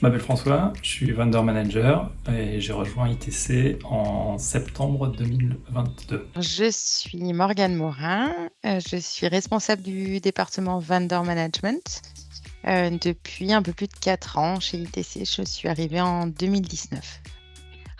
Je m'appelle François, je suis vendor manager et j'ai rejoint ITC en septembre 2022. Je suis Morgane Morin, je suis responsable du département Vendor Management depuis un peu plus de 4 ans chez ITC. Je suis arrivée en 2019.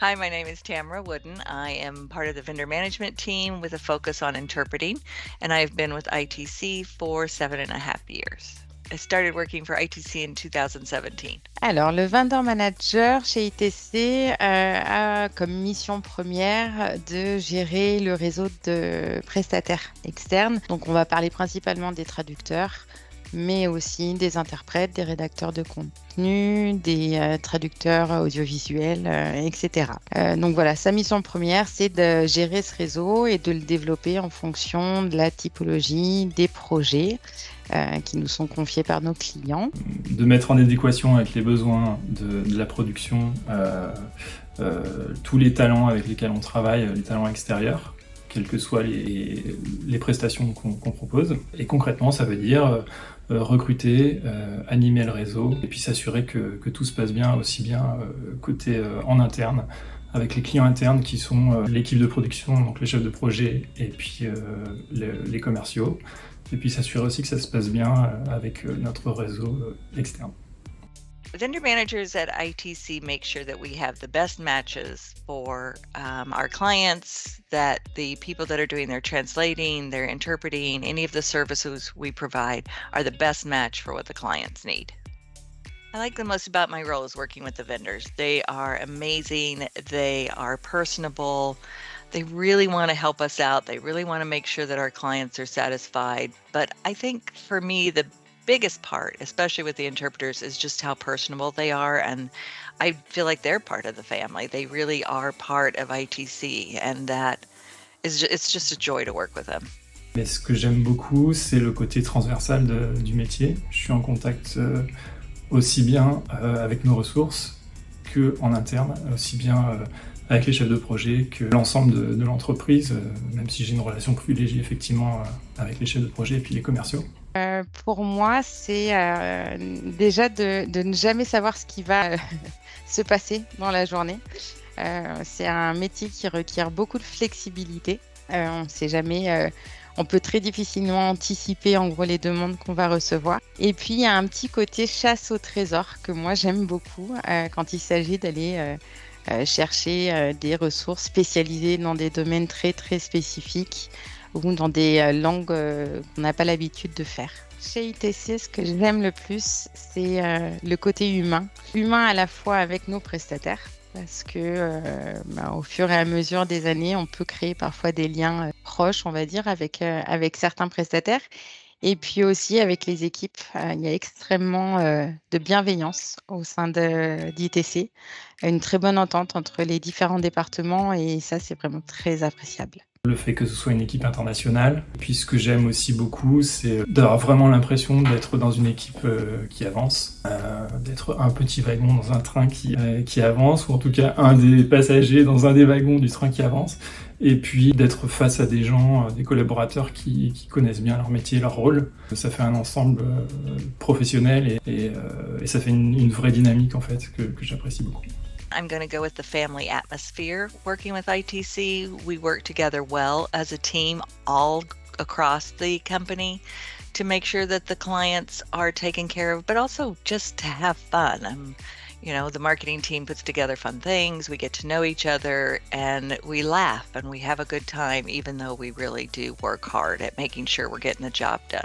Hi, my name is Tamara Wooden. I am part of the vendor management team with a focus on interpreting, and I've been with ITC for 7.5 years. I started working for ITC in 2017. Alors, le vendor manager chez ITC a comme mission première de gérer le réseau de prestataires externes. Donc, on va parler principalement des traducteurs, mais aussi des interprètes, des rédacteurs de contenu, des traducteurs audiovisuels, etc. Donc voilà, sa mission première, c'est de gérer ce réseau et de le développer en fonction de la typologie des projets qui nous sont confiés par nos clients. De mettre en adéquation avec les besoins de la production tous les talents avec lesquels on travaille, les talents extérieurs, quelles que soient les prestations qu'on propose. Et concrètement, ça veut dire recruter, animer le réseau, et puis s'assurer que tout se passe bien, aussi bien côté en interne, avec les clients internes qui sont l'équipe de production, donc les chefs de projet, et puis les commerciaux, et puis s'assurer aussi que ça se passe bien avec notre réseau externe. Vendor managers at ITC make sure that we have the best matches for our clients, that the people that are doing their translating, their interpreting, any of the services we provide are the best match for what the clients need. I like the most about my role is working with the vendors. They are amazing. They are personable. They really want to help us out. They really want to make sure that our clients are satisfied. But I think for me, the biggest part, especially with the interpreters, is just how personable they are, and I feel like they're part of the family. They really are part of ITC, and that is it's just a joy to work with them. Mais ce que j'aime beaucoup, c'est le côté transversal du métier. Je suis en contact aussi bien avec nos ressources qu'en interne, aussi bien avec les chefs de projet que l'ensemble de l'entreprise, même si j'ai une relation privilégiée effectivement avec les chefs de projet et puis les commerciaux. Pour moi, c'est déjà de ne jamais savoir ce qui va se passer dans la journée. C'est un métier qui requiert beaucoup de flexibilité. On ne sait jamais, on peut très difficilement anticiper en gros les demandes qu'on va recevoir. Et puis, il y a un petit côté chasse au trésor que moi j'aime beaucoup quand il s'agit d'aller chercher des ressources spécialisées dans des domaines très très spécifiques ou dans des langues qu'on n'a pas l'habitude de faire. Chez ITC, ce que j'aime le plus, c'est le côté humain. Humain à la fois avec nos prestataires, parce que au fur et à mesure des années, on peut créer parfois des liens proches, on va dire, avec certains prestataires. Et puis aussi avec les équipes, il y a extrêmement de bienveillance au sein d'ITC, une très bonne entente entre les différents départements et ça, c'est vraiment très appréciable. Le fait que ce soit une équipe internationale. Et puis ce que j'aime aussi beaucoup, c'est d'avoir vraiment l'impression d'être dans une équipe qui avance, d'être un petit wagon dans un train qui avance, ou en tout cas un des passagers dans un des wagons du train qui avance, et puis d'être face à des gens, des collaborateurs qui connaissent bien leur métier, leur rôle. Ça fait un ensemble professionnel et ça fait une vraie dynamique en fait que j'apprécie beaucoup. I'm going to go with the family atmosphere. Working with ITC, we work together well as a team all across the company to make sure that the clients are taken care of, but also just to have fun. The marketing team puts together fun things, we get to know each other, and we laugh and we have a good time, even though we really do work hard at making sure we're getting the job done.